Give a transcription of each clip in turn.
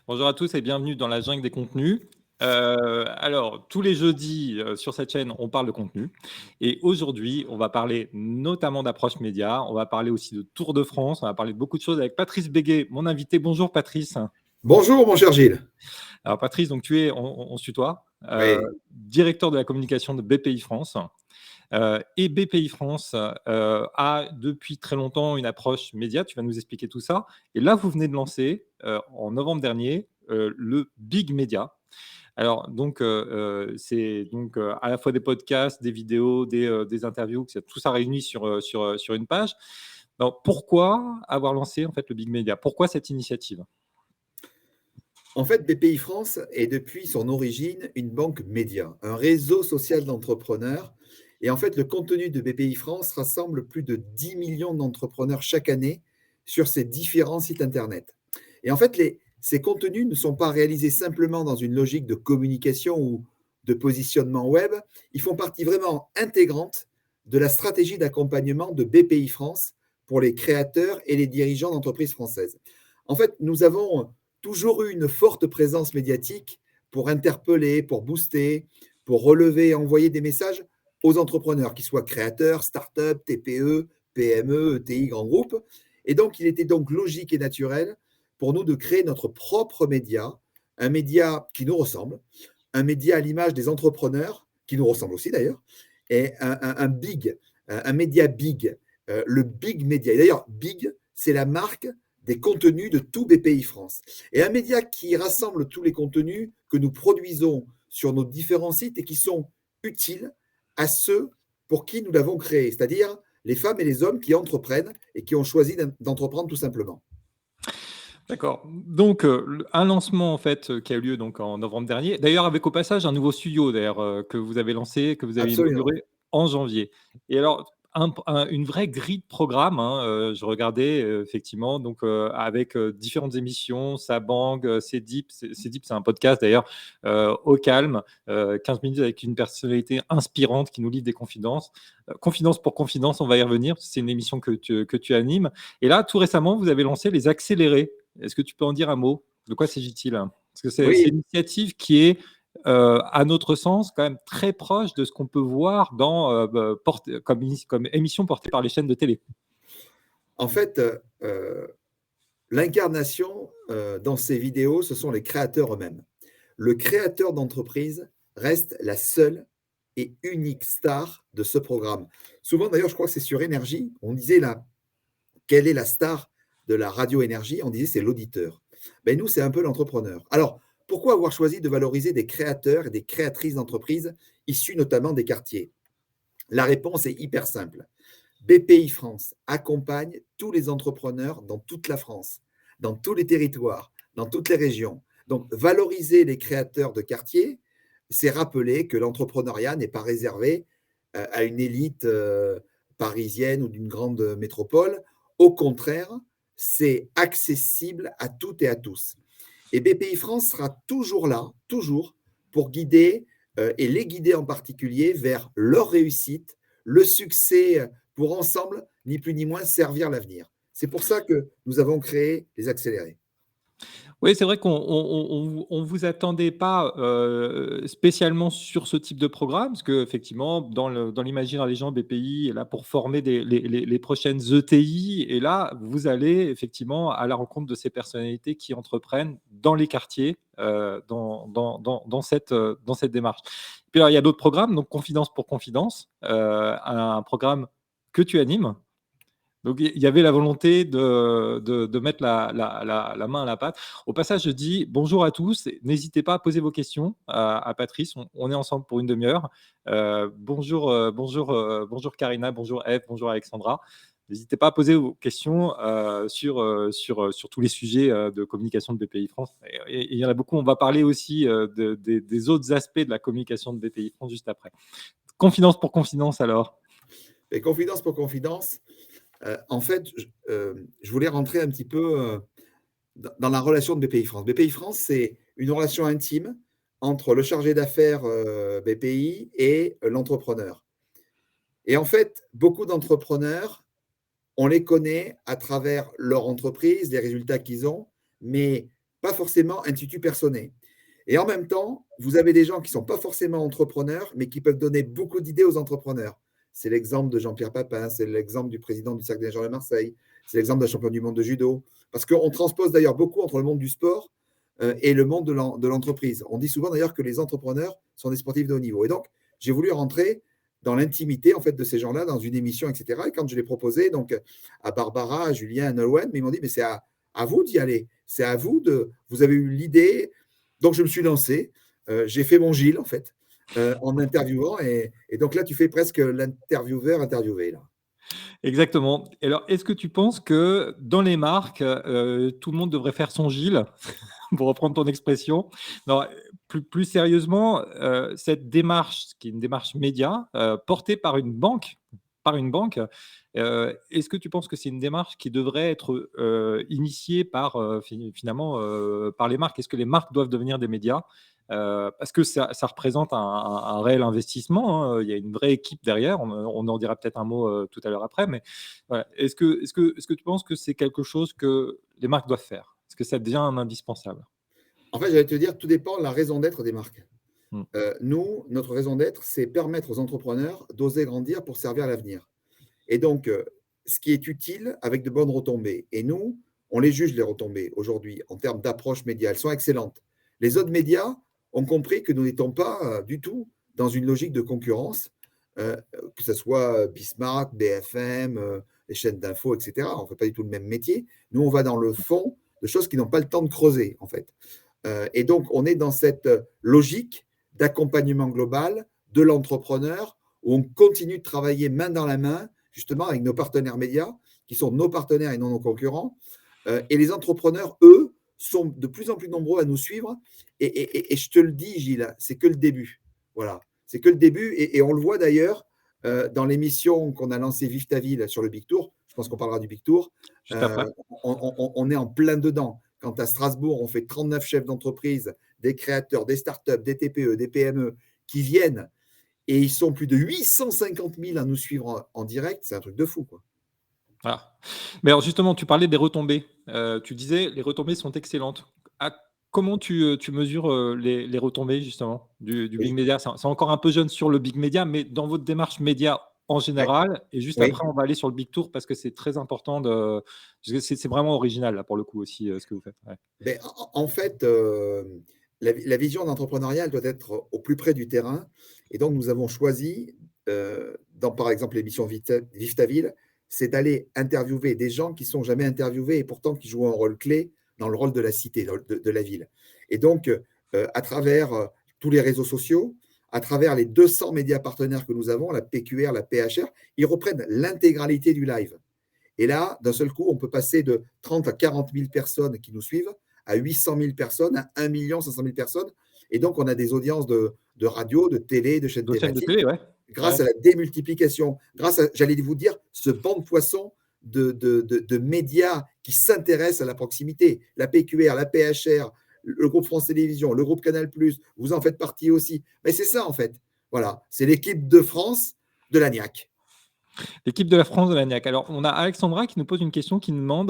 Bonjour à tous et bienvenue dans la jungle des contenus. Alors, tous les jeudis sur cette chaîne, on parle de contenu. Et aujourd'hui, on va parler notamment d'approche média. On va parler aussi de Tour de France. On va parler de beaucoup de choses avec Patrice Béguet, mon invité. Bonjour Patrice. Bonjour, mon cher Gilles. Alors Patrice, donc tu es, on se tutoie, Oui. directeur de la communication de BPI France. Et BPI France a depuis très longtemps une approche média. Tu vas nous expliquer tout ça. Et là, vous venez de lancer en novembre dernier le Big Media. Alors, donc, c'est donc à la fois des podcasts, des vidéos, des interviews, tout ça réuni sur une page. Alors, pourquoi avoir lancé en fait le Big Media? Pourquoi cette initiative? En fait, BPI France est depuis son origine une banque média, un réseau social d'entrepreneurs. Et en fait, le contenu de BPI France rassemble plus de 10 millions d'entrepreneurs chaque année sur ses différents sites Internet. Et en fait, ces contenus ne sont pas réalisés simplement dans une logique de communication ou de positionnement web. Ils font partie vraiment intégrante de la stratégie d'accompagnement de BPI France pour les créateurs et les dirigeants d'entreprises françaises. En fait, nous avons toujours eu une forte présence médiatique pour interpeller, pour booster, pour relever et envoyer des messages aux entrepreneurs, qu'ils soient créateurs, start-up, TPE, PME, ETI, grands groupes. Et donc, il était donc logique et naturel pour nous de créer notre propre média, un média qui nous ressemble, un média à l'image des entrepreneurs, qui nous ressemble aussi d'ailleurs, et un média big, le big média. Et d'ailleurs, big, c'est la marque des contenus de tout BPI France. Et un média qui rassemble tous les contenus que nous produisons sur nos différents sites et qui sont utiles à ceux pour qui nous l'avons créé, c'est-à-dire les femmes et les hommes qui entreprennent et qui ont choisi d'entreprendre tout simplement. D'accord. Donc, un lancement en fait qui a eu lieu donc en novembre dernier. D'ailleurs, avec au passage un nouveau studio d'ailleurs que vous avez lancé, que vous avez Absolument. inauguré en janvier. Et alors, une vraie grille de programme. Hein, je regardais effectivement donc avec différentes émissions, sa bang, c'est deep, c'est deep, c'est un podcast d'ailleurs au calme, 15 minutes avec une personnalité inspirante qui nous livre des confidences. Confidence pour confidence, on va y revenir. C'est une émission que tu animes. Et là, tout récemment, vous avez lancé les accélérés. Est-ce que tu peux en dire un mot? De quoi s'agit-il? Parce que c'est Oui, une initiative qui est, à notre sens, quand même très proche de ce qu'on peut voir dans, comme émission portée par les chaînes de télé. en fait, l'incarnation dans ces vidéos, ce sont les créateurs eux-mêmes. Le créateur d'entreprise reste la seule et unique star de ce programme. Souvent, d'ailleurs, je crois que c'est sur Énergie, on disait là, quelle est la star de la radio Énergie? On disait c'est l'auditeur. Ben, nous, c'est un peu l'entrepreneur. Alors, pourquoi avoir choisi de valoriser des créateurs et des créatrices d'entreprises issus notamment des quartiers? La réponse est hyper simple. BPI France accompagne tous les entrepreneurs dans toute la France, dans tous les territoires, dans toutes les régions. Donc, valoriser les créateurs de quartier, c'est rappeler que l'entrepreneuriat n'est pas réservé à une élite parisienne ou d'une grande métropole. Au contraire, c'est accessible à toutes et à tous. Et BPI France sera toujours là, toujours, pour guider et les guider en particulier vers leur réussite, le succès, pour ensemble, ni plus ni moins, servir l'avenir. C'est pour ça que nous avons créé les accélérés. Oui, c'est vrai qu'on vous attendait pas, spécialement sur ce type de programme, parce qu'effectivement, dans l'imaginaire des gens, BPI est là pour former les prochaines ETI et là, vous allez effectivement à la rencontre de ces personnalités qui entreprennent dans les quartiers, dans cette démarche. Puis alors, il y a d'autres programmes, donc Confidence pour confidence, un programme que tu animes. Donc il y avait la volonté de mettre la main à la pâte. Au passage, je dis bonjour à tous. N'hésitez pas à poser vos questions à Patrice. On est ensemble pour une demi-heure. Bonjour Karina, bonjour Eve, bonjour Alexandra. N'hésitez pas à poser vos questions sur tous les sujets de communication de BPI France. Et il y en a beaucoup. On va parler aussi des autres aspects de la communication de BPI France juste après. Confidence pour confidence alors. Et confidence pour confidence, en fait, je voulais rentrer un petit peu dans la relation de BPI France. BPI France, c'est une relation intime entre le chargé d'affaires BPI et l'entrepreneur. Et en fait, beaucoup d'entrepreneurs, on les connaît à travers leur entreprise, les résultats qu'ils ont, mais pas forcément institut Personnet. Et en même temps, vous avez des gens qui ne sont pas forcément entrepreneurs, mais qui peuvent donner beaucoup d'idées aux entrepreneurs. C'est l'exemple de Jean-Pierre Papin, c'est l'exemple du président du Cercle des nageurs de Marseille, c'est l'exemple d'un champion du monde de judo. Parce qu'on transpose d'ailleurs beaucoup entre le monde du sport et le monde de l'entreprise. On dit souvent d'ailleurs que les entrepreneurs sont des sportifs de haut niveau. Et donc, j'ai voulu rentrer dans l'intimité en fait de ces gens-là, dans une émission, etc. Et quand je l'ai proposé donc à Barbara, à Julien, à Nolwenn, ils m'ont dit mais c'est à vous d'y aller, c'est à vous de, vous avez eu l'idée. Donc je me suis lancé, j'ai fait mon Gilles en fait, en interviewant et donc là tu fais presque l'intervieweur interviewé là. Exactement. Et alors, est-ce que tu penses que dans les marques, tout le monde devrait faire son Gilles, pour reprendre ton expression? Non, plus sérieusement, cette démarche, qui est une démarche média, portée par une banque, est-ce que tu penses que c'est une démarche qui devrait être, initiée par, finalement, par les marques? Est-ce que les marques doivent devenir des médias? Parce que ça représente un réel investissement, hein, il y a une vraie équipe derrière. On en dira peut-être un mot, tout à l'heure après, mais voilà. Est-ce que tu penses que c'est quelque chose que les marques doivent faire? Est-ce que ça devient un indispensable? En fait, j'allais te dire, tout dépend de la raison d'être des marques. Mmh. Nous, notre raison d'être, c'est permettre aux entrepreneurs d'oser grandir pour servir l'avenir. Et donc, ce qui est utile avec de bonnes retombées. Et nous, on les juge, les retombées, aujourd'hui, en termes d'approche média. Elles sont excellentes. Les autres médias ont compris que nous n'étions pas du tout dans une logique de concurrence, que ce soit Bismarck, BFM, les chaînes d'infos, etc. On ne fait pas du tout le même métier. Nous, on va dans le fond de choses qui n'ont pas le temps de creuser, en fait. Et donc, on est dans cette logique d'accompagnement global de l'entrepreneur où on continue de travailler main dans la main, justement, avec nos partenaires médias, qui sont nos partenaires et non nos concurrents. Et les entrepreneurs, eux, sont de plus en plus nombreux à nous suivre. Et je te le dis, Gilles, c'est que le début. Voilà, c'est que le début. Et on le voit d'ailleurs dans l'émission qu'on a lancée Vive ta ville sur le Big Tour. Je pense qu'on parlera du Big Tour. Juste après? On est en plein dedans. Quand à Strasbourg, on fait 39 chefs d'entreprise, des créateurs, des startups, des TPE, des PME qui viennent et ils sont plus de 850 000 à nous suivre en direct. C'est un truc de fou, quoi. Voilà. Mais alors justement, tu parlais des retombées. Tu disais: «Les retombées sont excellentes». Ah, comment tu mesures, les retombées justement du big Oui, media? C'est encore un peu jeune sur le big media, mais dans votre démarche média en ouais, général, et juste oui. après on va aller sur le big tour parce que c'est très important de parce que c'est vraiment original là pour le coup aussi, ce que vous faites. Ouais. Ben, en fait, la vision d'entrepreneuriat, elle doit être au plus près du terrain. Et donc, nous avons choisi, dans par exemple l'émission Vive ta ville, c'est d'aller interviewer des gens qui ne sont jamais interviewés et pourtant qui jouent un rôle clé dans le rôle de la cité, de la ville. Et donc, à travers tous les réseaux sociaux, à travers les 200 médias partenaires que nous avons, la PQR, la PHR, ils reprennent l'intégralité du live. Et là, d'un seul coup, on peut passer de 30 à 40 000 personnes qui nous suivent à 800 000 personnes, à 1 500 000 personnes. Et donc, on a des audiences de radio, de télé, de chaînes D'autres chaînes de thématiques, télé, ouais. grâce Ouais. à la démultiplication, grâce à, j'allais vous dire, ce banc de poissons de médias qui s'intéressent à la proximité. La PQR, la PHR, le groupe France Télévisions, le groupe Canal+, vous en faites partie aussi. Mais c'est ça, en fait. Voilà, c'est l'équipe de France de l'ANIAC. L'équipe de la France de l'ANIAC. Alors, on a Alexandra qui nous pose une question qui nous demande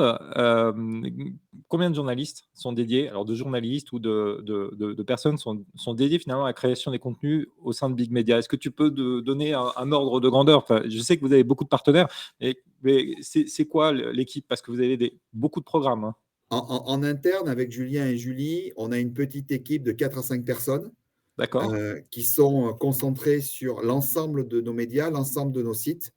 combien de journalistes sont dédiés, alors de journalistes ou de personnes sont dédiés finalement à la création des contenus au sein de Big Media. Est-ce que tu peux donner un ordre de grandeur? Enfin, je sais que vous avez beaucoup de partenaires, mais c'est quoi l'équipe? Parce que vous avez beaucoup de programmes, hein. En interne, avec Julien et Julie, on a une petite équipe de 4 à 5 personnes D'accord? qui sont concentrées sur l'ensemble de nos médias, l'ensemble de nos sites,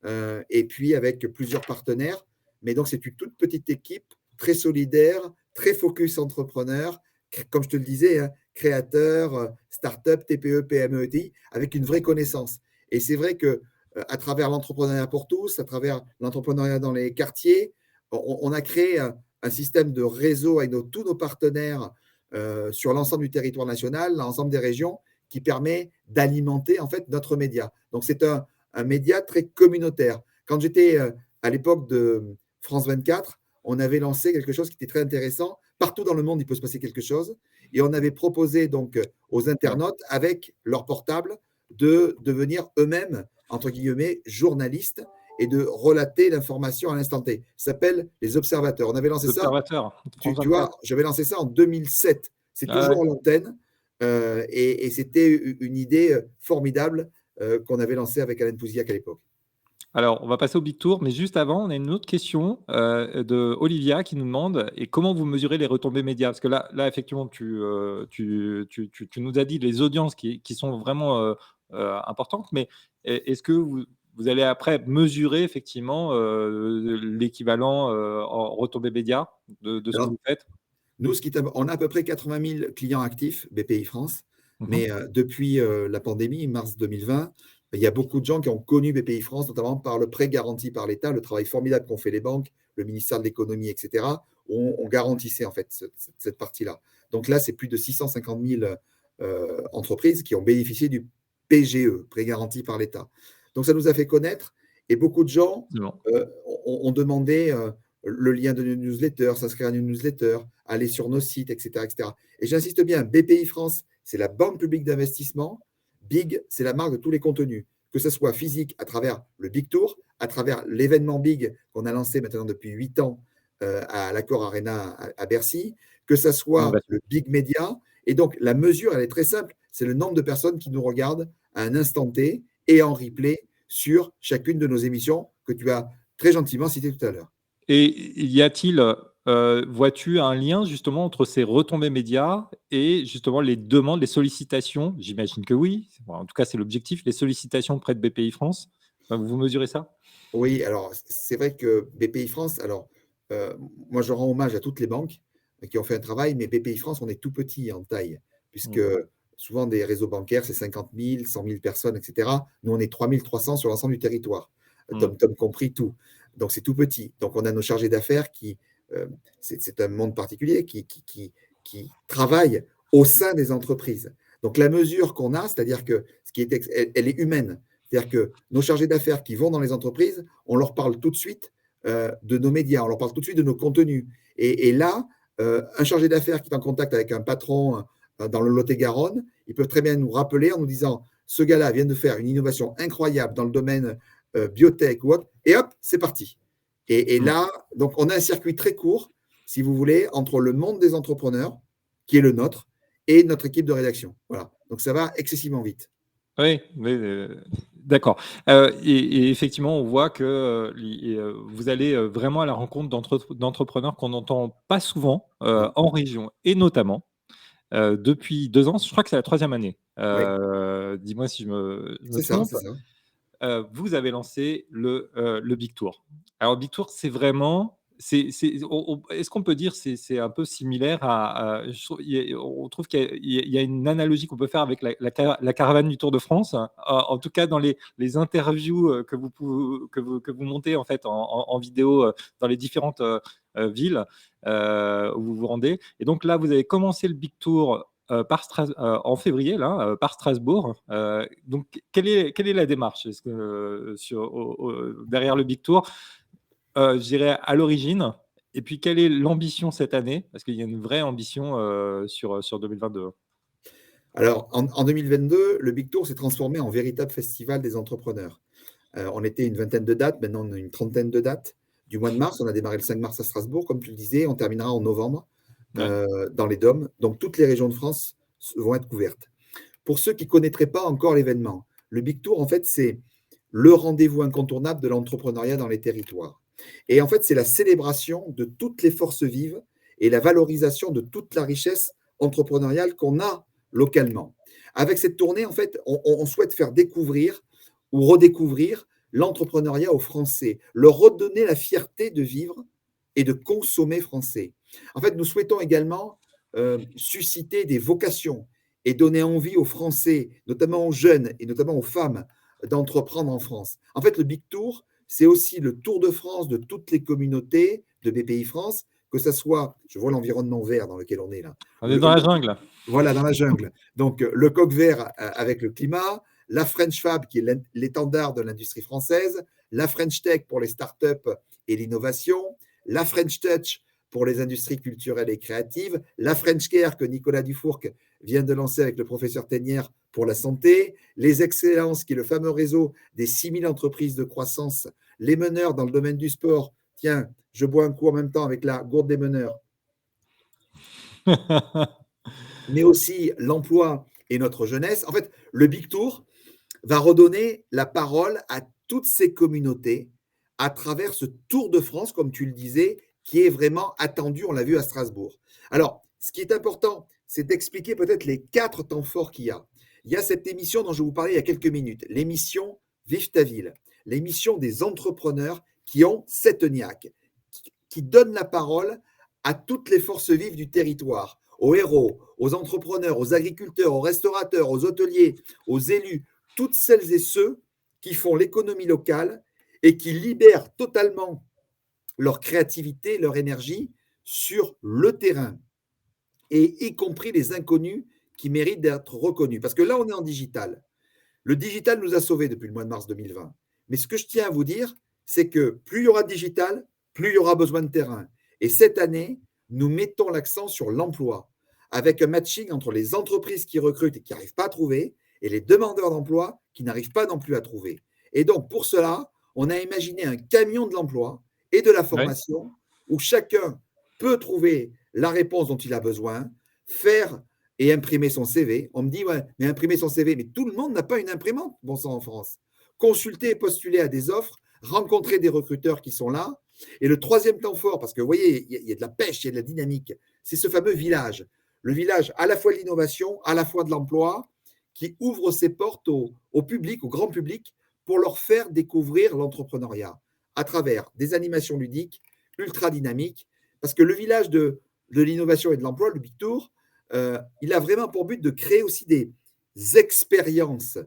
et puis avec plusieurs partenaires. Mais donc, c'est une toute petite équipe, très solidaire, très focus entrepreneur, comme je te le disais, hein, créateurs, start-up, TPE, PME, ETI, avec une vraie connaissance. Et c'est vrai que à travers l'entrepreneuriat pour tous, à travers l'entrepreneuriat dans les quartiers, on a créé un système de réseau avec tous nos partenaires sur l'ensemble du territoire national, l'ensemble des régions, qui permet d'alimenter en fait notre média. Donc c'est un média très communautaire. Quand j'étais à l'époque de France 24, on avait lancé quelque chose qui était très intéressant. Partout dans le monde, il peut se passer quelque chose. Et on avait proposé donc aux Ouais. internautes, avec leur portable, de devenir eux-mêmes, entre guillemets, journalistes et de relater l'information à l'instant T. Ça s'appelle les observateurs. On avait lancé ça, L'Observateur, France tu vois, 24. j'avais lancé ça en 2007. C'est Ah ouais. toujours à l'antenne. Et c'était une idée formidable qu'on avait lancée avec Alain Pouziac à l'époque. Alors, on va passer au Big Tour, mais juste avant, on a une autre question de Olivia qui nous demande et comment vous mesurez les retombées médias? Parce que là effectivement, tu nous as dit les audiences qui sont vraiment importantes, mais est-ce que vous allez après mesurer effectivement l'équivalent en retombées médias de ce que Alors, vous faites? nous, on a à peu près 80 000 clients actifs, BPI France, Mhm. mais depuis la pandémie, mars 2020, il y a beaucoup de gens qui ont connu BPI France, notamment par le prêt garanti par l'État, le travail formidable qu'ont fait les banques, le ministère de l'économie, etc. On garantissait en fait cette partie-là. Donc là, c'est plus de 650 000 entreprises qui ont bénéficié du PGE, prêt garanti par l'État. Donc ça nous a fait connaître et beaucoup de gens Non. ont demandé le lien de nos newsletters, s'inscrire à une newsletter, aller sur nos sites, etc. etc. Et j'insiste bien, BPI France, c'est la banque publique d'investissement. Big, c'est la marque de tous les contenus, que ce soit physique à travers le Big Tour, à travers l'événement Big qu'on a lancé maintenant depuis 8 ans à l'Accor Arena à Bercy, que ce soit Innovation. le Big Media. Et donc, la mesure, elle est très simple. C'est le nombre de personnes qui nous regardent à un instant T et en replay sur chacune de nos émissions que tu as très gentiment citées tout à l'heure. Et y a-t-il, vois-tu un lien justement entre ces retombées médias et justement les demandes, les sollicitations? J'imagine que oui. Bon, en tout cas, c'est l'objectif, les sollicitations auprès de BPI France. Vous mesurez ça? Oui, alors c'est vrai que BPI France, alors euh, moi je rends hommage à toutes les banques qui ont fait un travail, mais BPI France, on est tout petit en taille, puisque Mmh. souvent des réseaux bancaires, c'est 50 000, 100 000 personnes, etc. Nous, on est 3 300 sur l'ensemble du territoire, Mmh. Tom compris tout. Donc c'est tout petit. Donc on a nos chargés d'affaires euh, c'est un monde particulier qui travaille au sein des entreprises. Donc la mesure qu'on a, c'est-à-dire que elle est humaine. C'est-à-dire que nos chargés d'affaires qui vont dans les entreprises, on leur parle tout de suite de nos médias, on leur parle tout de suite de nos contenus. Et là, un chargé d'affaires qui est en contact avec un patron dans le Lot-et-Garonne, ils peuvent très bien nous rappeler en nous disant ce gars-là vient de faire une innovation incroyable dans le domaine biotech ou autre, et hop, c'est parti. Et Mmh. là, donc on a un circuit très court, si vous voulez, entre le monde des entrepreneurs, qui est le nôtre, et notre équipe de rédaction. Voilà. Donc ça va excessivement vite. Oui, oui, d'accord. Et effectivement, on voit que, vous allez, vraiment à la rencontre d'entrepreneurs qu'on n'entend pas souvent, Non. en région et notamment, depuis 2 ans. Je crois que c'est la troisième année. Oui, Dis-moi si je me c'est ça, trompe? c'est ça. Vous avez lancé le Big Tour. Alors Big Tour, c'est vraiment est-ce qu'on peut dire c'est un peu similaire je trouve on trouve qu'il y a une analogie qu'on peut faire avec la caravane du Tour de France, en tout cas dans les interviews, que vous montez en fait en vidéo, dans les différentes, villes, où vous vous rendez et donc là, vous avez commencé le Big Tour, en février là, par Strasbourg. Donc quelle est la démarche? Est-ce que, derrière le Big Tour, je dirais à l'origine et puis quelle est l'ambition cette année? Parce qu'il y a une vraie ambition, sur 2022. Alors, en 2022, le Big Tour s'est transformé en véritable festival des entrepreneurs. On était une vingtaine de dates, maintenant on a une trentaine de dates. Du mois de mars, on a démarré le 5 mars à Strasbourg, comme tu le disais, on terminera en novembre Ouais. dans les DOM. Donc, toutes les régions de France vont être couvertes. Pour ceux qui ne connaîtraient pas encore l'événement, le Big Tour, en fait, c'est le rendez-vous incontournable de l'entrepreneuriat dans les territoires. Et en fait, c'est la célébration de toutes les forces vives et la valorisation de toute la richesse entrepreneuriale qu'on a localement. Avec cette tournée, en fait, on souhaite faire découvrir ou redécouvrir l'entrepreneuriat aux Français, leur redonner la fierté de vivre et de consommer français. En fait, nous souhaitons également susciter des vocations et donner envie aux Français, notamment aux jeunes et notamment aux femmes, d'entreprendre en France. En fait, le Big Tour, c'est aussi le Tour de France de toutes les communautés de BPI France, que ce soit, je vois l'environnement vert dans lequel on est là, On est dans la jungle. voilà, dans la jungle. Donc, le coq vert avec le climat, la French Fab qui est l'étendard de l'industrie française, la French Tech pour les startups et l'innovation, la French Touch pour les industries culturelles et créatives, la French Care que Nicolas Dufourc vient de lancer avec le professeur Ténière pour la santé, les Excellences qui est le fameux réseau des 6000 entreprises de croissance, les meneurs dans le domaine du sport. Tiens, je bois un coup en même temps avec la gourde des meneurs, mais aussi l'emploi et notre jeunesse. En fait, le Big Tour va redonner la parole à toutes ces communautés à travers ce Tour de France, comme tu le disais, qui est vraiment attendu, on l'a vu à Strasbourg. Alors, ce qui est important, c'est d'expliquer peut-être les 4 temps forts qu'il y a. Il y a cette émission dont je vous parlais il y a quelques minutes, l'émission Vive ta ville, l'émission des entrepreneurs qui ont cette niaque, qui donnent la parole à toutes les forces vives du territoire, aux héros, aux entrepreneurs, aux agriculteurs, aux restaurateurs, aux hôteliers, aux élus, toutes celles et ceux qui font l'économie locale et qui libèrent totalement leur créativité, leur énergie sur le terrain, et y compris les inconnus qui méritent d'être reconnus. Parce que là, on est en digital. Le digital nous a sauvés depuis le mois de mars 2020. Mais ce que je tiens à vous dire, c'est que plus il y aura de digital, plus il y aura besoin de terrain. Et cette année, nous mettons l'accent sur l'emploi, avec un matching entre les entreprises qui recrutent et qui n'arrivent pas à trouver, et les demandeurs d'emploi qui n'arrivent pas non plus à trouver. Et donc, pour cela, on a imaginé un camion de l'emploi et de la Ouais. formation où chacun peut trouver la réponse dont il a besoin, faire et imprimer son CV. On me dit, ouais, mais imprimer son CV, mais tout le monde n'a pas une imprimante, bon sang, en France. Consulter et postuler à des offres, rencontrer des recruteurs qui sont là. Et le troisième temps fort, parce que vous voyez, il y a de la pêche, il y a de la dynamique, c'est ce fameux village. Le village à la fois de l'innovation, à la fois de l'emploi, qui ouvre ses portes au public, au grand public, pour leur faire découvrir l'entrepreneuriat à travers des animations ludiques ultra dynamiques. Parce que le village de l'innovation et de l'emploi, le Big Tour, il a vraiment pour but de créer aussi des expériences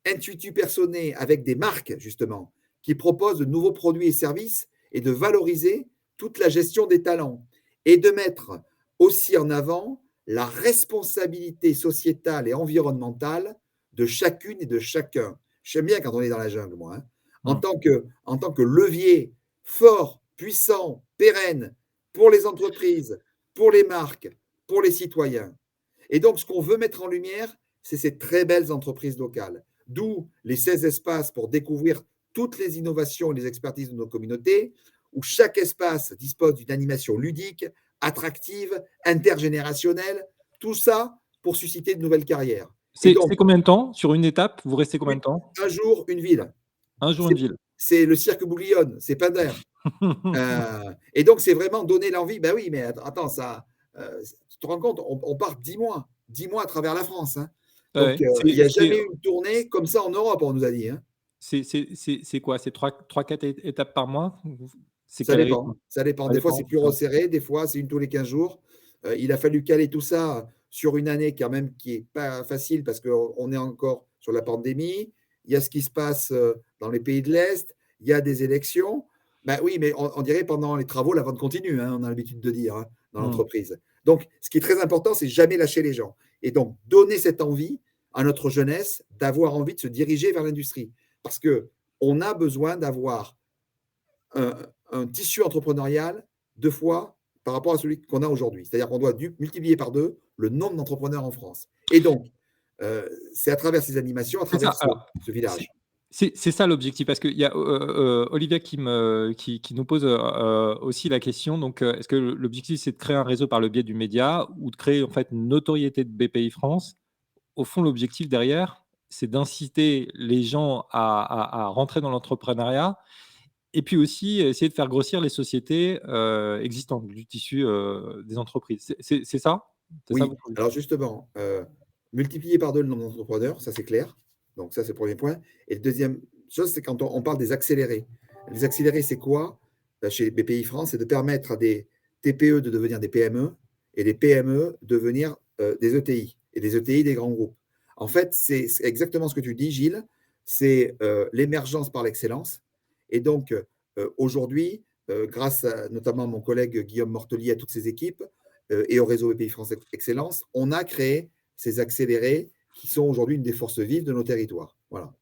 intuitu personnées avec des marques, justement, qui proposent de nouveaux produits et services et de valoriser toute la gestion des talents et de mettre aussi en avant la responsabilité sociétale et environnementale de chacune et de chacun. J'aime bien quand on est dans la jungle, moi, hein. Mm. En tant que levier fort, puissant, pérenne pour les entreprises, pour les marques, pour les citoyens. Et donc, ce qu'on veut mettre en lumière, c'est ces très belles entreprises locales. D'où les 16 espaces pour découvrir toutes les innovations et les expertises de nos communautés, où chaque espace dispose d'une animation ludique, attractive, intergénérationnelle, tout ça pour susciter de nouvelles carrières. Et C'est donc, combien de temps sur une étape? Vous restez combien de temps? un jour, une ville. Un jour, C'est une ville. c'est le cirque Bouglione, c'est Pinder. Et donc, c'est vraiment donner l'envie. Ben oui, mais attends, ça, tu te rends compte, on part 10 mois à travers la France, hein. Donc, Ouais. il n'y a jamais eu une tournée comme ça en Europe, on nous a dit, hein. C'est quoi? C'est 3-4 étapes par mois? C'est Ça quel rythme? dépend, ça dépend. Ça Des fois, c'est dépend? plus Ouais. resserré, des fois, c'est une tous les 15 jours. Il a fallu caler tout ça sur une année quand même qui est pas facile parce qu'on est encore sur la pandémie. Il y a ce qui se passe, dans les pays de l'Est, il y a des élections. Bah oui, mais on dirait pendant les travaux, la vente continue, hein, on a l'habitude de dire, hein, dans Mmh. l'entreprise. Donc, ce qui est très important, c'est jamais lâcher les gens et donc donner cette envie à notre jeunesse d'avoir envie de se diriger vers l'industrie. Parce qu'on a besoin d'avoir un, un tissu entrepreneurial 2 fois par rapport à celui qu'on a aujourd'hui. C'est-à-dire qu'on doit multiplier par 2 le nombre d'entrepreneurs en France. Et donc, c'est à travers ces animations, à C'est ça, travers alors, ce c'est village. c'est ça l'objectif parce qu'il y a, Olivia qui nous pose, aussi la question donc, est-ce que l'objectif c'est de créer un réseau par le biais du média ou de créer en fait une notoriété de BPI France? Au fond, l'objectif derrière, c'est d'inciter les gens à rentrer dans l'entrepreneuriat et puis aussi essayer de faire grossir les sociétés, existantes, du tissu, des entreprises. C'est ça? C'est ça Oui, votre alors objectif? justement, multiplier par 2 le nombre d'entrepreneurs, ça c'est clair. Donc ça, c'est le premier point. Et le deuxième chose, c'est quand on parle des accélérés. Les accélérés, c'est quoi? Bah, chez BPI France, c'est de permettre à des TPE de devenir des PME et des PME de devenir des ETI et des ETI des grands groupes. En fait, c'est exactement ce que tu dis, Gilles. C'est l'émergence par l'excellence. Et donc, aujourd'hui, grâce à notamment mon collègue Guillaume Mortellier, à toutes ses équipes, et au réseau EPI France Excellence, on a créé ces accélérés qui sont aujourd'hui une des forces vives de nos territoires. Voilà,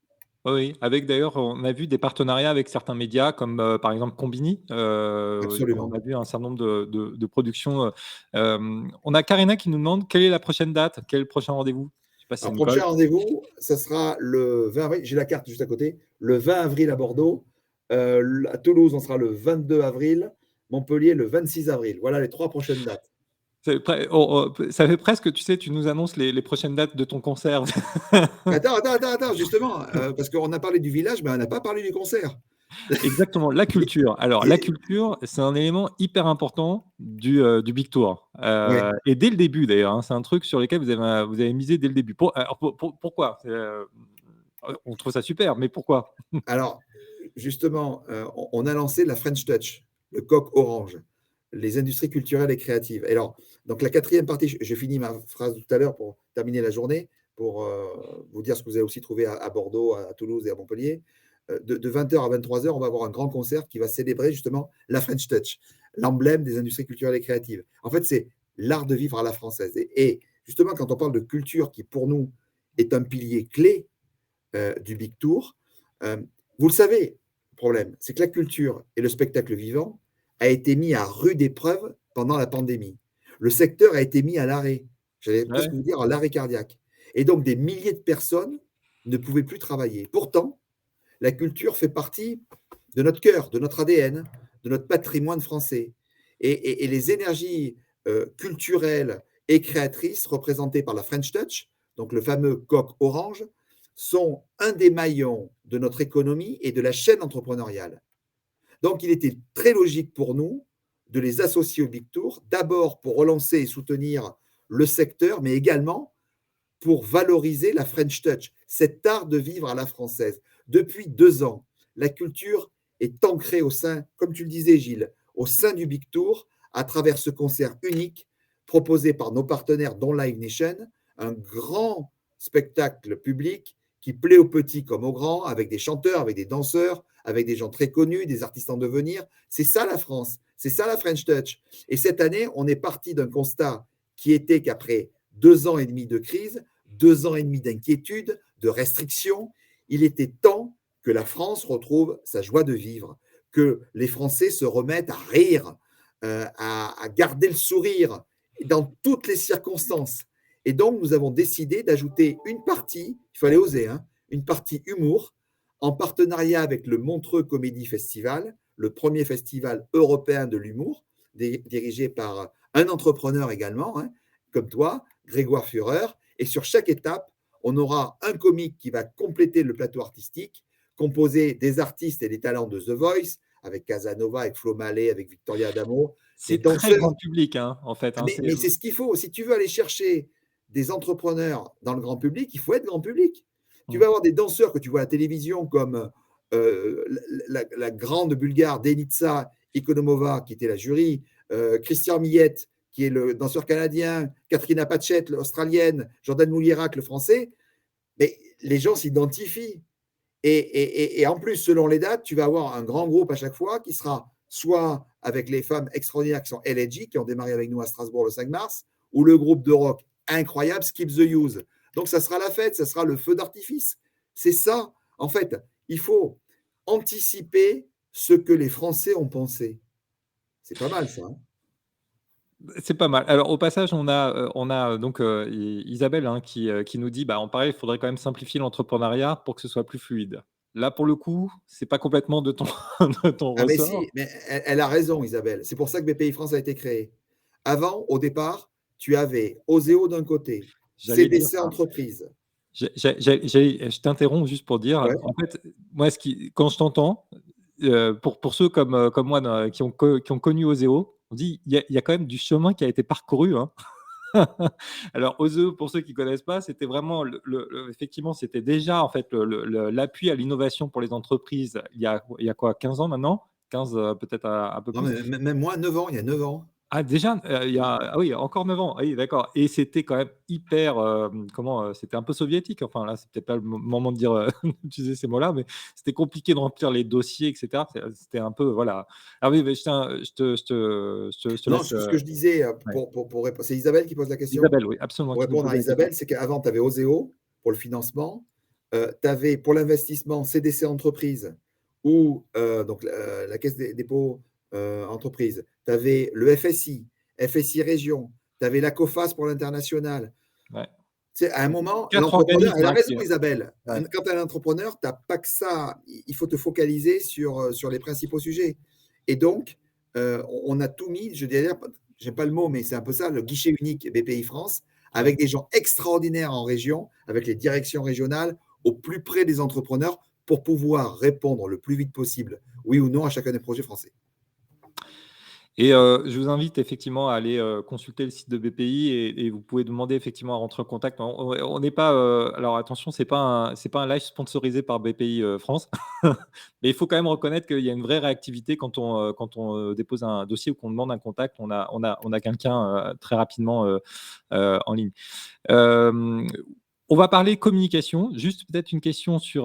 Oui, oui, avec d'ailleurs, on a vu des partenariats avec certains médias comme, par exemple Combini, on absolument. a vu un certain nombre de productions, on a Karina qui nous demande: «Quelle est la prochaine date? Quel est le prochain rendez-vous?» Je sais pas si c'est Alors, Nicole. prochain rendez-vous, ça sera le 20 avril, j'ai la carte juste à côté, le 20 avril à Bordeaux. À Toulouse, on sera le 22 avril. Montpellier, le 26 avril. Voilà les 3 prochaines dates. Ça fait presque, tu sais, tu nous annonces les prochaines dates de ton concert. Attends, justement, parce qu'on a parlé du village, mais on n'a pas parlé du concert. Exactement, la Et culture. Alors la et culture, c'est un élément hyper important du Big Tour, ouais. et dès le début d'ailleurs, hein, c'est un truc sur lequel vous avez misé dès le début. Pourquoi? On trouve ça super, mais pourquoi? Alors, justement, on a lancé la French Touch, le coq orange, les industries culturelles et créatives. Et alors, donc la quatrième partie, je finis ma phrase tout à l'heure pour terminer la journée, pour vous dire ce que vous avez aussi trouvé à Bordeaux, à Toulouse et à Montpellier. De 20h à 23h, on va avoir un grand concert qui va célébrer justement la French Touch, l'emblème des industries culturelles et créatives. En fait, c'est l'art de vivre à la française. Et justement, quand on parle de culture qui, pour nous, est un pilier clé du Big Tour. Vous le savez, le problème, c'est que la culture et le spectacle vivant a été mis à rude épreuve pendant la pandémie. Le secteur a été mis à l'arrêt, j'allais presque Ouais. vous dire à l'arrêt cardiaque. Et donc, des milliers de personnes ne pouvaient plus travailler. Pourtant, la culture fait partie de notre cœur, de notre ADN, de notre patrimoine français. Et les énergies culturelles et créatrices représentées par la French Touch, donc le fameux coq orange, sont un des maillons de notre économie et de la chaîne entrepreneuriale. Donc, il était très logique pour nous de les associer au Big Tour, d'abord pour relancer et soutenir le secteur, mais également pour valoriser la French Touch, cet art de vivre à la française. Depuis 2 ans, la culture est ancrée au sein, comme tu le disais Gilles, au sein du Big Tour, à travers ce concert unique proposé par nos partenaires dont Live Nation, un grand spectacle public qui plaît aux petits comme aux grands, avec des chanteurs, avec des danseurs, avec des gens très connus, des artistes en devenir. C'est ça la France, c'est ça la French Touch. Et cette année, on est parti d'un constat qui était qu'après 2 ans et demi de crise, 2 ans et demi d'inquiétude, de restrictions, il était temps que la France retrouve sa joie de vivre, que les Français se remettent à rire, à garder le sourire dans toutes les circonstances. Et donc, nous avons décidé d'ajouter une partie, il fallait oser, hein, une partie humour, en partenariat avec le Montreux Comédie Festival, le premier festival européen de l'humour, dirigé par un entrepreneur également, hein, comme toi, Grégoire Führer. Et sur chaque étape, on aura un comique qui va compléter le plateau artistique, composé des artistes et des talents de The Voice, avec Casanova, avec Flo Mallet, avec Victoria Adamo, des C'est très danseurs. grand public, hein, en fait, hein, Mais c'est ce qu'il faut. Si tu veux aller chercher des entrepreneurs dans le grand public, il faut être grand public. Tu mmh. vas avoir des danseurs que tu vois à la télévision comme la grande bulgare Denitsa Ikonomova, qui était la jury, Christian Millette, qui est le danseur canadien, Katrina Patchett, l'australienne, Jordan Moulirac, le français. Mais les gens s'identifient. Et en plus, selon les dates, tu vas avoir un grand groupe à chaque fois qui sera soit avec les femmes extraordinaires qui sont LG, qui ont démarré avec nous à Strasbourg le 5 mars, ou le groupe de rock incroyable Skip the Use. Donc ça sera la fête, ça sera le feu d'artifice. C'est ça. En fait, il faut anticiper ce que les Français ont pensé. C'est pas mal ça, hein. C'est pas mal. Alors au passage, on a donc Isabelle, hein, qui nous dit: «Bah, en pareil, il faudrait quand même simplifier l'entrepreneuriat pour que ce soit plus fluide». Là, pour le coup, c'est pas complètement de ton de ton Ah mais ressort. si, mais elle a raison Isabelle. C'est pour ça que BPI France a été créé. Avant, au départ, tu avais Oseo d'un côté, J'allais dire CBC ça. Entreprises. Je t'interromps juste pour dire, Ouais. en fait, moi, quand je t'entends, pour ceux comme moi dans qui ont connu Oseo, on dit: il y a quand même du chemin qui a été parcouru, hein». Alors Oseo, pour ceux qui connaissent pas, c'était vraiment effectivement, c'était déjà en fait l'appui à l'innovation pour les entreprises il y a quoi? 15 ans maintenant? 15, peut-être un peu Non, plus? mais même moi, 9 ans, il y a 9 ans. Ah déjà, il y Mmh. a ah oui, encore 9 ans. Ah oui, d'accord, et c'était quand même hyper, c'était un peu soviétique, enfin là, c'est peut-être pas le moment de dire, d'utiliser ces mots-là, mais c'était compliqué de remplir les dossiers et cetera. C'était un peu voilà. Ah oui, mais je te Non, laisse, ce que je disais, ouais. pour répondre, c'est Isabelle qui pose la question? Isabelle, oui, absolument, Pour qui nous répondre posait à la question. Isabelle, c'est qu'avant, tu avais Oseo pour le financement, tu avais pour l'investissement CDC Entreprises ou donc la Caisse des dépôts entreprises. Tu avais le FSI, FSI Région, tu avais la COFAS pour l'international. Ouais. Tu sais, à un moment, 4 l'entrepreneur, elle organismes a hein, raison Isabelle, ouais. quand tu es un entrepreneur, tu as pas que ça, il faut te focaliser sur les principaux sujets et donc on a tout mis, je dirais, j'aime pas le mot, mais c'est un peu ça, le guichet unique BPI France, Ouais. avec des gens extraordinaires en région, avec les directions régionales, au plus près des entrepreneurs, pour pouvoir répondre le plus vite possible, oui ou non, à chacun des projets français. Et je vous invite effectivement à aller, consulter le site de BPI et vous pouvez demander effectivement à rentrer en contact. On n'est pas, alors attention, c'est pas un live sponsorisé par BPI, France. Mais il faut quand même reconnaître qu'il y a une vraie réactivité quand on, dépose un dossier ou qu'on demande un contact, on a quelqu'un, très rapidement, en ligne. Hem, on va parler communication. Juste peut-être une question sur,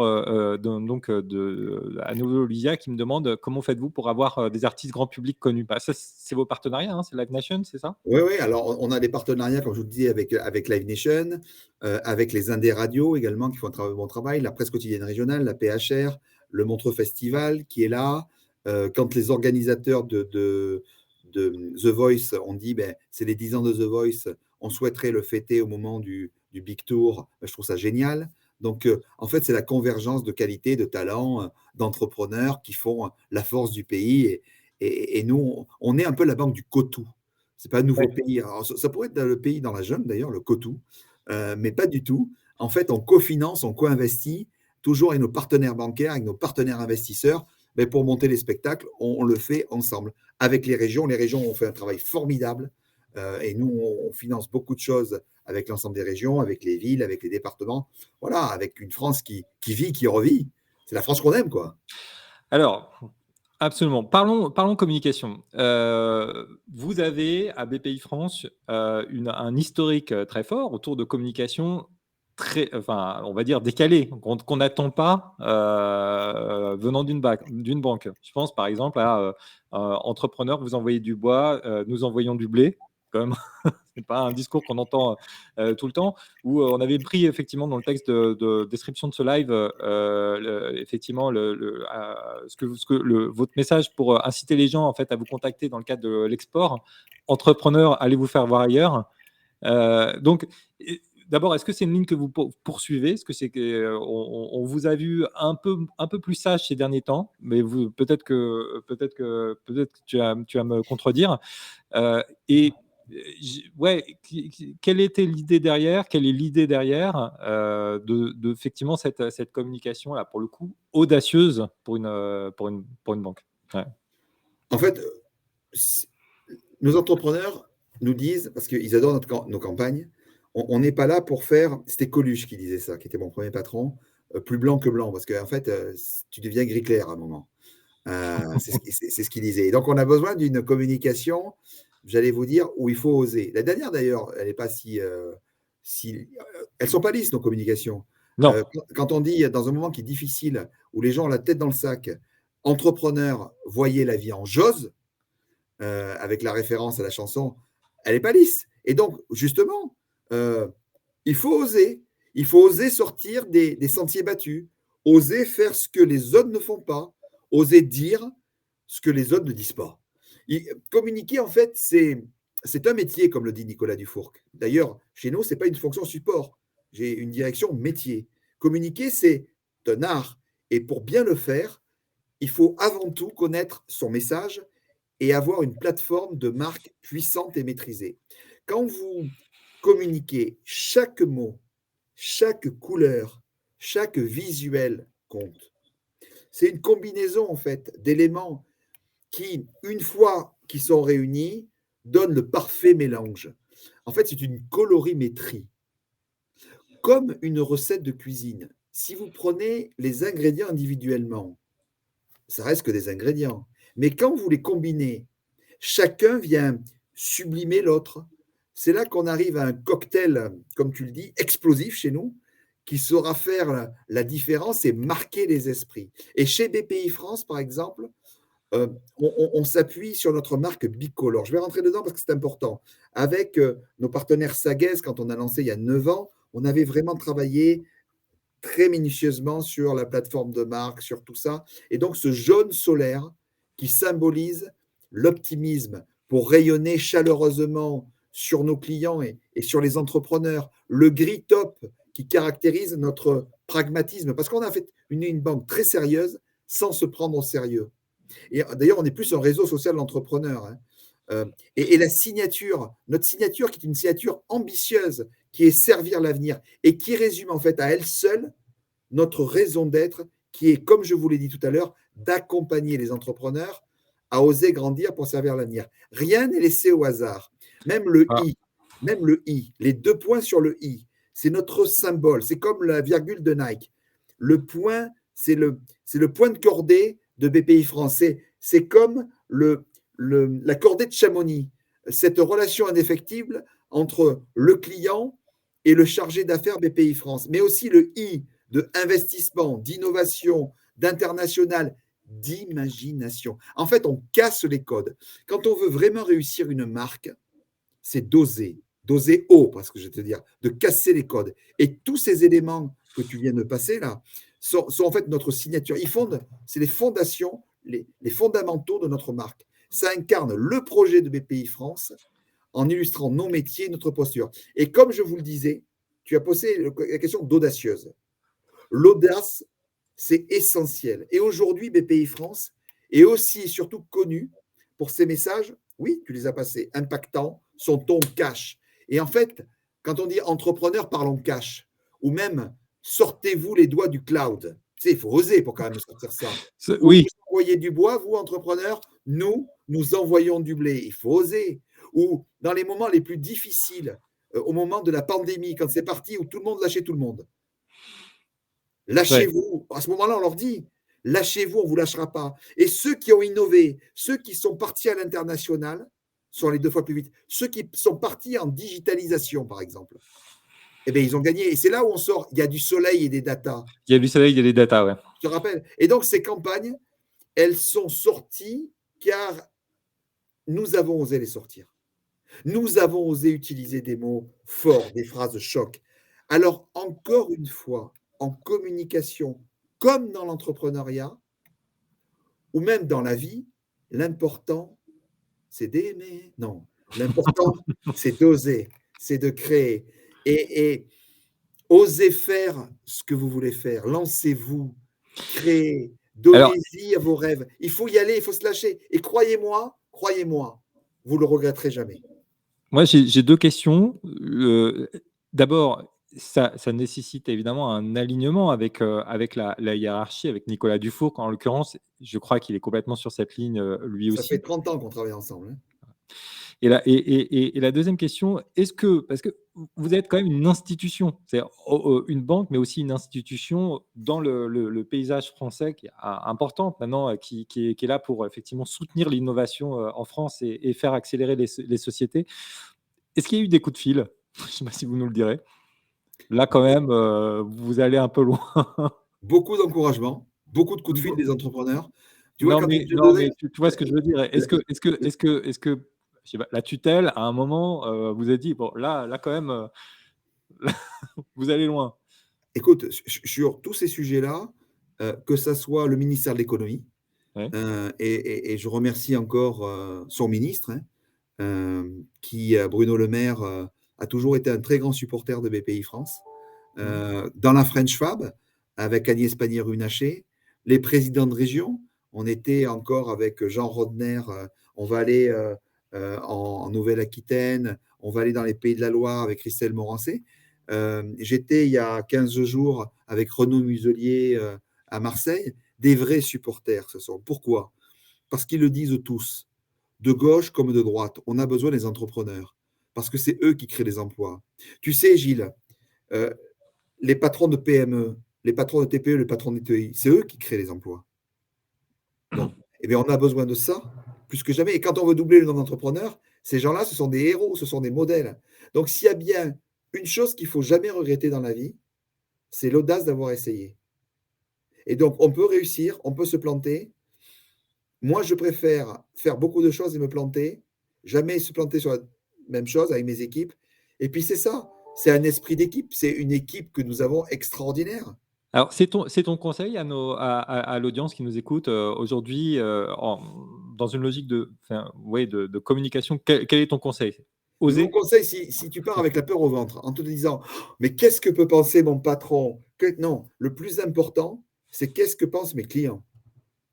donc, à nouveau Lydia qui me demande, comment faites-vous pour avoir, des artistes grand public connus? Bah, ça, c'est vos partenariats, hein, c'est Live Nation, c'est ça? Oui, oui, alors on a des partenariats, comme je vous le disais, avec Live Nation, avec les Indés Radio également, qui font un bon travail, la presse quotidienne régionale, la PHR, le Montreux Festival qui est là. Quand les organisateurs de The Voice ont dit ben, c'est les 10 ans de The Voice, on souhaiterait le fêter au moment du Big Tour, ben, je trouve ça génial. Donc, en fait, c'est la convergence de qualité, de talents, d'entrepreneurs qui font la force du pays. Et nous, on est un peu la banque du Cotou. C'est pas un nouveau Ouais. pays. Alors, ça pourrait être le pays dans la jungle, d'ailleurs, le Cotou, mais pas du tout. En fait, on cofinance, on co-investit, toujours avec nos partenaires bancaires, avec nos partenaires investisseurs. Mais pour monter les spectacles, on le fait ensemble. Avec les régions ont fait un travail formidable. Et nous, on finance beaucoup de choses avec l'ensemble des régions, avec les villes, avec les départements. Voilà, avec une France qui vit, qui revit. C'est la France qu'on aime, quoi. Alors, absolument. Parlons communication. Vous avez à BPI France, un historique, très fort autour de communication très enfin, on va dire décalée, qu'on n'attend pas, venant d'une banque. Je pense par exemple à, entrepreneur, vous envoyez du bois, nous envoyons du blé, comme c'est pas un discours qu'on entend, tout le temps. Où, on avait pris effectivement dans le texte de description de ce live, effectivement votre message pour, inciter les gens en fait à vous contacter dans le cadre de l'export. Entrepreneurs, allez vous faire voir ailleurs. Donc et d'abord, est-ce que c'est une ligne que vous poursuivez? Est-ce que c'est que, on vous a vu un peu plus sage ces derniers temps, mais vous peut-être que tu vas me contredire. Et ouais, quelle était l'idée derrière? Quelle est l'idée derrière, effectivement cette communication-là, pour le coup, audacieuse pour une banque? Ouais. En fait, nos entrepreneurs nous disent, parce qu'ils adorent nos campagnes, on n'est pas là pour faire. C'était Coluche qui disait ça, qui était mon premier patron, plus blanc que blanc, parce qu'en fait, tu deviens gris clair à un moment. C'est ce qu'il disait. Et donc, on a besoin d'une communication, j'allais vous dire, où il faut oser. La dernière, d'ailleurs, elle n'est pas elles ne sont pas lisses, nos communications. Non. Quand on dit, dans un moment qui est difficile, où les gens ont la tête dans le sac, entrepreneurs, voyez la vie en Jose, avec la référence à la chanson, elle n'est pas lisse. Et donc, justement, euh, il faut oser. Il faut oser sortir des sentiers battus, oser faire ce que les autres ne font pas, oser dire ce que les autres ne disent pas. Communiquer, en fait, c'est un métier, comme le dit Nicolas Dufourc. D'ailleurs, chez nous, ce n'est pas une fonction support. J'ai une direction métier. Communiquer, c'est un art. Et pour bien le faire, il faut avant tout connaître son message et avoir une plateforme de marque puissante et maîtrisée. Quand vous communiquez, chaque mot, chaque couleur, chaque visuel compte. C'est une combinaison en fait d'éléments qui, une fois qu'ils sont réunis, donnent le parfait mélange. En fait, c'est une colorimétrie, comme une recette de cuisine. Si vous prenez les ingrédients individuellement, ça reste que des ingrédients. Mais quand vous les combinez, chacun vient sublimer l'autre. C'est là qu'on arrive à un cocktail, comme tu le dis, explosif chez nous, qui saura faire la différence et marquer les esprits. Et chez BPI France, par exemple, on s'appuie sur notre marque bicolore. Je vais rentrer dedans parce que c'est important. Avec nos partenaires Saguez, quand on a lancé il y a 9 ans, on avait vraiment travaillé très minutieusement sur la plateforme de marque, sur tout ça. Et donc, ce jaune solaire qui symbolise l'optimisme pour rayonner chaleureusement sur nos clients et sur les entrepreneurs, le gris top qui caractérise notre pragmatisme, parce qu'on a fait une banque très sérieuse sans se prendre au sérieux. Et d'ailleurs, on est plus un réseau social d'entrepreneurs, hein. Et la signature, notre signature qui est une signature ambitieuse, qui est servir l'avenir et qui résume en fait à elle seule notre raison d'être, qui est, comme je vous l'ai dit tout à l'heure, d'accompagner les entrepreneurs à oser grandir pour servir l'avenir. Rien n'est laissé au hasard. Même le Ah, i, même le i, les 2 points sur le i, c'est notre symbole. C'est comme la virgule de Nike. Le point, c'est le point de cordée de BPI français. C'est comme la cordée de Chamonix, cette relation indéfectible entre le client et le chargé d'affaires BPI France, mais aussi le I de investissement, d'innovation, d'international, d'imagination. En fait, on casse les codes. Quand on veut vraiment réussir une marque, c'est doser haut, parce que je vais te dire, de casser les codes. Et tous ces éléments que tu viens de passer là sont en fait notre signature. C'est les fondations, les fondamentaux de notre marque. Ça incarne le projet de BPI France en illustrant nos métiers, notre posture. Et comme je vous le disais, tu as posé la question d'audacieuse. L'audace, c'est essentiel. Et aujourd'hui, BPI France est aussi et surtout connu pour ses messages, oui, tu les as passés, impactants, son ton cash. Et en fait, quand on dit entrepreneur, parlons cash, ou même sortez-vous les doigts du cloud. Tu sais, il faut oser pour quand même sortir ça. Ou oui, vous envoyez du bois, vous, entrepreneurs, nous envoyons du blé. Il faut oser. Ou dans les moments les plus difficiles, au moment de la pandémie, quand c'est parti, où tout le monde lâchait tout le monde. ouais. Lâchez-vous. À ce moment-là, on leur dit, lâchez-vous, on ne vous lâchera pas. Et ceux qui ont innové, ceux qui sont partis à l'international, sont allés 2 fois plus vite. Ceux qui sont partis en digitalisation, par exemple, eh bien, ils ont gagné. Et c'est là où on sort. Il y a du soleil et des data. Il y a du soleil, il y a des data, ouais. Je te rappelle. Et donc, ces campagnes, elles sont sorties car nous avons osé les sortir. Nous avons osé utiliser des mots forts, des phrases choc. Alors, encore une fois, en communication, comme dans l'entrepreneuriat, ou même dans la vie, l'important, c'est d'aimer. Non, l'important, c'est d'oser, c'est de créer. Et osez faire ce que vous voulez faire. Lancez-vous, créez, Alors, donnez-y à vos rêves. Il faut y aller, il faut se lâcher. Et croyez-moi, vous ne le regretterez jamais. moi, j'ai 2 questions. D'abord, ça nécessite évidemment un alignement avec la hiérarchie, avec Nicolas Dufour, en l'occurrence. Je crois qu'il est complètement sur cette ligne, lui Ça fait aussi. 30 ans qu'on travaille ensemble, hein. Et la deuxième question, est-ce que parce que vous êtes quand même une institution, c'est une banque, mais aussi une institution dans le paysage français qui est importante maintenant, qui est là pour effectivement soutenir l'innovation, en France et faire accélérer les sociétés. Est-ce qu'il y a eu des coups de fil? Je ne sais pas si vous nous le direz. Là, quand même, vous allez un peu loin. Beaucoup d'encouragement, beaucoup de coups de fil des entrepreneurs. Tu vois, Non, quand mais je te non, donnais mais tu vois ce que je veux dire? Est-ce que, je sais pas, la tutelle, à un moment, vous a dit: «Bon, là, quand même, vous allez loin». écoute, sur tous ces sujets-là, que ça soit le ministère de l'économie, Ouais. et je remercie encore, son ministre, hein, qui, Bruno Le Maire, a toujours été un très grand supporter de BPI France. Mmh. Dans la French Fab, avec Agnès Pannier-Runacher, les présidents de région, on était encore avec Jean Rodner, on va aller, en Nouvelle-Aquitaine, on va aller dans les Pays de la Loire avec Christelle Morancé. J'étais il y a 15 jours avec Renaud Muselier, à Marseille. Des vrais supporters, ce sont. Pourquoi? Parce qu'ils le disent tous, de gauche comme de droite, on a besoin des entrepreneurs, parce que c'est eux qui créent les emplois. Tu sais, Gilles, euh, les patrons de PME, les patrons de TPE, les patrons de TI, c'est eux qui créent les emplois. Donc, eh bien, on a besoin de ça plus que jamais. Et quand on veut doubler le nombre d'entrepreneurs, ces gens-là, ce sont des héros, ce sont des modèles. Donc, s'il y a bien une chose qu'il ne faut jamais regretter dans la vie, c'est l'audace d'avoir essayé. Et donc, on peut réussir, on peut se planter. Moi, je préfère faire beaucoup de choses et me planter, jamais se planter sur la même chose avec mes équipes. Et puis, c'est ça, c'est un esprit d'équipe, c'est une équipe que nous avons extraordinaire. Alors, c'est ton conseil à l'audience qui nous écoute, aujourd'hui, dans une logique de, enfin, ouais, de communication, quel est ton conseil? Mon Oser. conseil, si tu pars avec la peur au ventre, en te disant: «Oh, mais qu'est-ce que peut penser mon patron?» Non, le plus important, c'est qu'est-ce que pensent mes clients?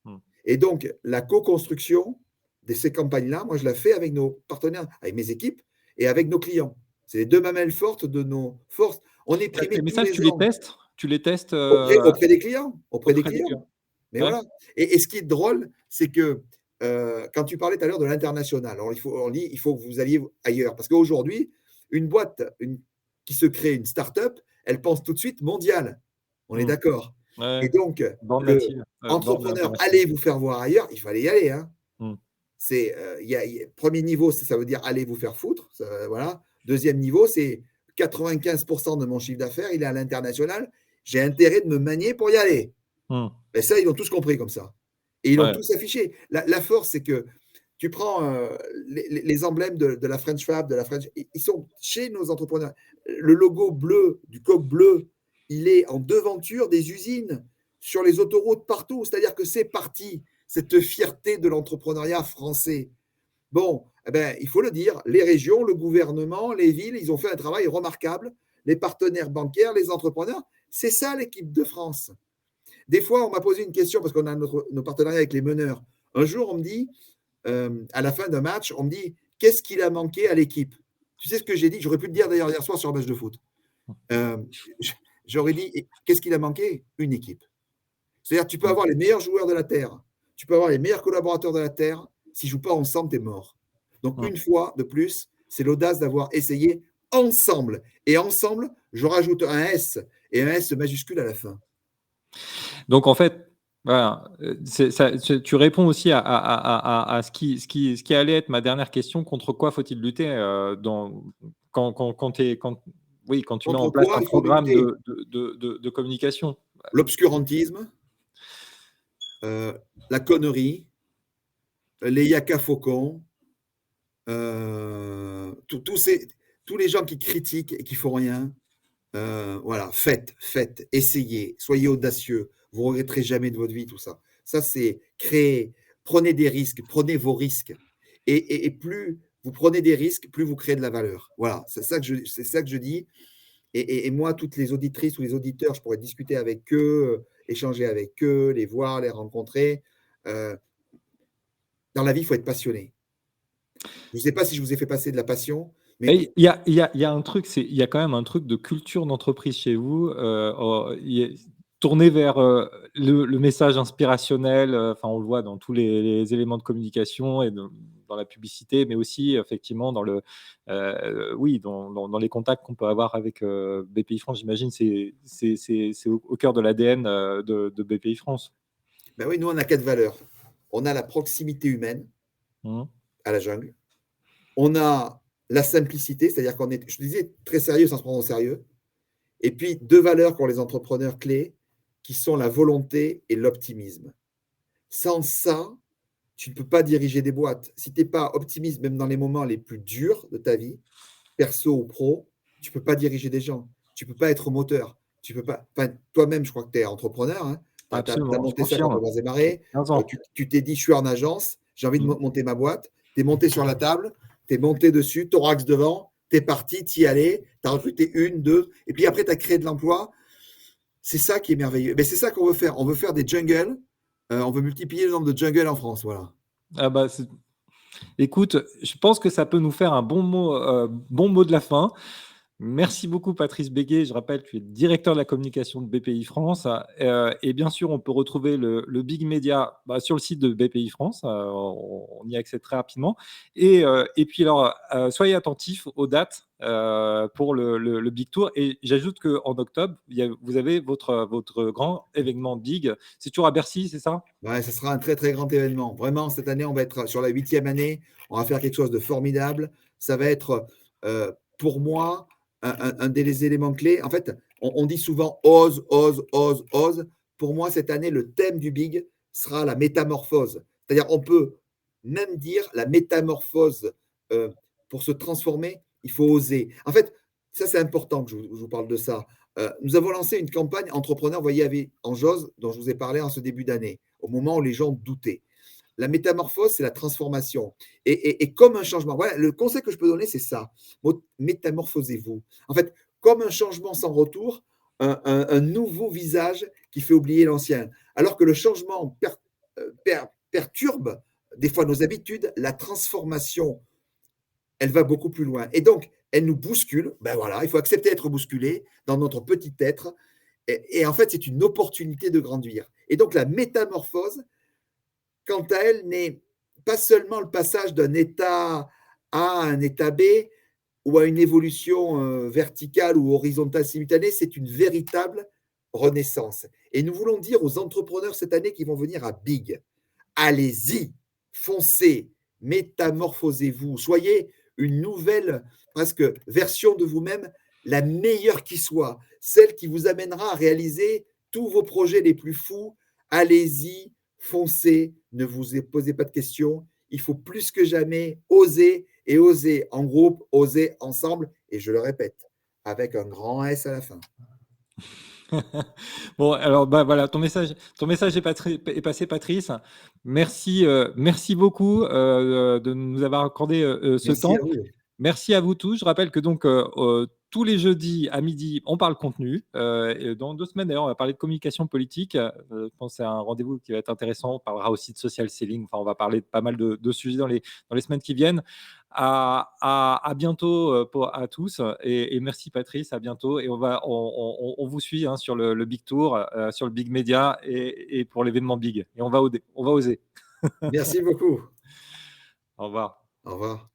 Mmh. Et donc, la co-construction de ces campagnes-là, moi, je la fais avec nos partenaires, avec mes équipes et avec nos clients. C'est les deux mamelles fortes de nos forces. On est Ces primé tous messages, les tu les ans testes? Tu les testes, auprès des clients, auprès des auprès des clients. clients? Mais Ouais. voilà. Et ce qui est drôle, c'est que quand tu parlais tout à l'heure de l'international, alors on dit il faut que vous alliez ailleurs. Parce qu'aujourd'hui, une boîte qui se crée, une start-up, elle pense tout de suite mondiale. On est Mmh. d'accord. Et Ouais. donc, Bande le native, bande entrepreneur, internationale. allez vous faire voir ailleurs, il fallait y aller. Hein. Mmh. C'est, premier niveau, ça veut dire allez vous faire foutre. Voilà. Deuxième niveau, c'est 95% de mon chiffre d'affaires, il est à l'international. J'ai intérêt de me manier pour y aller. Mmh. Et ça, ils l'ont tous compris comme ça. Et ils l'ont Ouais. tous affiché. La force, c'est que tu prends les emblèmes de la French Fab, de la French, ils sont chez nos entrepreneurs. Le logo bleu, du coq bleu, il est en devanture des usines, sur les autoroutes partout. C'est-à-dire que c'est parti, cette fierté de l'entrepreneuriat français. Bon, eh ben, il faut le dire, les régions, le gouvernement, les villes, ils ont fait un travail remarquable. Les partenaires bancaires, les entrepreneurs, c'est ça l'équipe de France. Des fois, on m'a posé une question parce qu'on a nos partenariats avec les meneurs. Un jour, on me dit, à la fin d'un match, on me dit qu'est-ce qu'il a manqué à l'équipe. Tu sais ce que j'ai dit? J'aurais pu le dire d'ailleurs hier soir sur un match de foot. Euh, J'aurais dit qu'est-ce qu'il a manqué? Une équipe. C'est-à-dire, tu peux Mmh. avoir les meilleurs joueurs de la Terre, tu peux avoir les meilleurs collaborateurs de la Terre. S'ils ne jouent pas ensemble, tu es mort. Donc, Mmh. une fois de plus, c'est l'audace d'avoir essayé ensemble. Et ensemble, je rajoute un S et un S majuscule à la fin. Donc en fait, voilà, c'est ça, tu réponds aussi à ce qui allait être ma dernière question: contre quoi faut-il lutter, dans quand tu es oui, quand tu mets en Contre place quoi un il faut programme lutter? de communication? L'obscurantisme, la connerie, les yaka faucons, tous les gens qui critiquent et qui font rien. Voilà, faites, essayez, soyez audacieux, vous regretterez jamais de votre vie, tout ça. Ça, c'est créer, prenez des risques, prenez vos risques. Et plus vous prenez des risques, plus vous créez de la valeur. Voilà, c'est ça que je dis. Et moi, toutes les auditrices ou les auditeurs, je pourrais discuter avec eux, échanger avec eux, les voir, les rencontrer. Euh, dans la vie, il faut être passionné. Je ne sais pas si je vous ai fait passer de la passion, mais Et il y a un truc, c'est il y a quand même un truc de culture d'entreprise chez vous, il est tourné vers, le message inspirationnel, enfin, on le voit dans tous les éléments de communication et dans la publicité, mais aussi effectivement dans oui, dans les contacts qu'on peut avoir avec, BPI France. J'imagine c'est au cœur de l'ADN, de BPI France. ben oui, nous, on a quatre valeurs. On a la proximité humaine Mmh. à la jungle. On a la simplicité, c'est-à-dire qu'on est, je disais, très sérieux sans se prendre au sérieux. Et puis, deux valeurs pour les entrepreneurs clés qui sont la volonté et l'optimisme. Sans ça, tu ne peux pas diriger des boîtes. Si tu n'es pas optimiste, même dans les moments les plus durs de ta vie, perso ou pro, tu ne peux pas diriger des gens. Tu ne peux pas être moteur. Tu peux pas. Enfin, toi-même, je crois que tu es entrepreneur. Hein. Tu as Absolument, je monté ça quand confirme. on a J'ai démarré. 15 ans. Tu t'es dit, je suis en agence, j'ai envie de Mmh. monter ma boîte. Tu es monté sur la table, tu es monté dessus, thorax devant, tu es parti, tu y allais, tu as recruté une, deux, et puis après, tu as créé de l'emploi. C'est ça qui est merveilleux. Mais c'est ça qu'on veut faire. On veut faire des jungles. On veut multiplier le nombre de jungles en France. Voilà. Ah bah, écoute, je pense que ça peut nous faire un bon mot de la fin. Merci beaucoup Patrice Béguet. Je rappelle, tu es directeur de la communication de BPI France. Et bien sûr, on peut retrouver le Big Media, bah, sur le site de BPI France. On y accède très rapidement. Et puis alors, soyez attentifs aux dates, pour le Big Tour. Et j'ajoute qu'en octobre, vous avez votre grand événement Big. C'est toujours à Bercy, c'est ça? Ouais, ce sera un très, très grand événement. Vraiment, cette année, on va être sur la huitième année. On va faire quelque chose de formidable. Ça va être, pour moi, un des éléments clés. En fait, on dit souvent ose, ose, ose, ose. Pour moi, cette année, le thème du Big sera la métamorphose. C'est-à-dire, on peut même dire la métamorphose. euh, pour se transformer, il faut oser. En fait, ça, c'est important que je vous parle de ça. Nous avons lancé une campagne entrepreneur, vous voyez, avec Anjos, dont je vous ai parlé en ce début d'année, au moment où les gens doutaient. la métamorphose, c'est la transformation. Et comme un changement, voilà, le conseil que je peux donner, c'est ça. Métamorphosez-vous. En fait, comme un changement sans retour, un nouveau visage qui fait oublier l'ancien. Alors que le changement perturbe des fois nos habitudes, la transformation, elle va beaucoup plus loin. Et donc, elle nous bouscule. Ben voilà, il faut accepter d'être bousculé dans notre petit être. Et en fait, c'est une opportunité de grandir. Et donc, la métamorphose, quant à elle, n'est pas seulement le passage d'un état A à un état B ou à une évolution verticale ou horizontale simultanée, c'est une véritable renaissance. Et nous voulons dire aux entrepreneurs cette année qui vont venir à Big, allez-y, foncez, métamorphosez-vous, soyez une nouvelle presque version de vous-même, la meilleure qui soit, celle qui vous amènera à réaliser tous vos projets les plus fous. Allez-y, foncez, ne vous posez pas de questions. Il faut plus que jamais oser et oser en groupe, oser ensemble, et je le répète, avec un grand S à la fin. Bon, alors bah voilà, ton message est passé, Patrice. Merci, merci beaucoup de nous avoir accordé ce Merci temps. à vous. Merci à vous tous. Je rappelle que donc tous les jeudis à midi, on parle contenu. Et dans 2 semaines, d'ailleurs, on va parler de communication politique. Je pense que c'est un rendez-vous qui va être intéressant. On parlera aussi de social selling. Enfin, on va parler de pas mal de sujets dans les semaines qui viennent. À bientôt à tous. Et merci, Patrice. À bientôt. Et on vous suit hein, sur le Big Tour, sur le Big Media et pour l'événement Big. Et on va oser. Merci beaucoup. Au revoir. Au revoir.